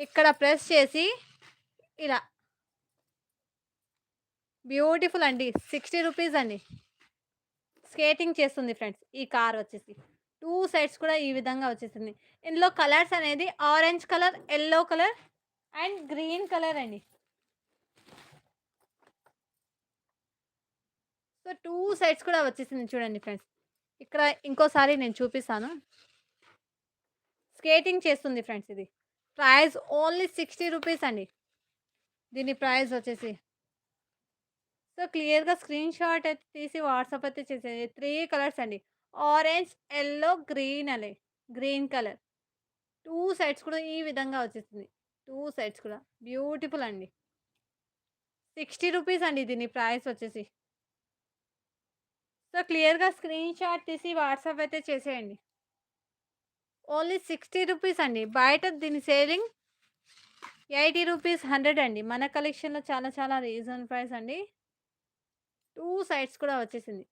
ఇక్కడ ప్రెస్ చేసి ఇలా బ్యూటిఫుల్ అండి. 60 రూపీస్ అండి. స్కేటింగ్ చేస్తుంది ఫ్రెండ్స్ ఈ కార్ వచ్చేసి. 2 సైడ్స్ కూడా ఈ విధంగా వచ్చేసింది. ఇందులో కలర్స్ అనేది orange colour, yellow colour and green colour అండి. సో 2 సైడ్స్ కూడా వచ్చేసింది చూడండి ఫ్రెండ్స్. ఇక్కడ ఇంకోసారి నేను చూపిస్తాను. స్కేటింగ్ చేస్తుంది ఫ్రెండ్స్ ఇది. ప్రైస్ ఓన్లీ 60 రూపీస్ అండి. దీని ప్రైస్ వచ్చేసి. సో క్లియర్‌గా స్క్రీన్ షాట్ అయితే తీసి వాట్సాప్ అయితే చేసేయండి. 3 కలర్స్ అండి. ఆరెంజ్, యెల్లో, గ్రీన్ అని. Green colour. 2 సైడ్స్ కూడా ఈ విధంగా వచ్చేసింది. 2 సైడ్స్ కూడా. బ్యూటిఫుల్ అండి. 60 రూపీస్ అండి దీని ప్రైస్ వచ్చేసి. సో క్లియర్‌గా స్క్రీన్ షాట్ తీసి వాట్సాప్ అయితే చేసేయండి. ఓన్లీ 60 రూపీస్ అండి. బయట దీని సేలింగ్ 80 రూపీస్, 100 అండి. మన కలెక్షన్‌లో చాలా చాలా రీజనబుల్ ప్రైస్ అండి. 2 సైడ్స్ కూడా వచ్చేసింది.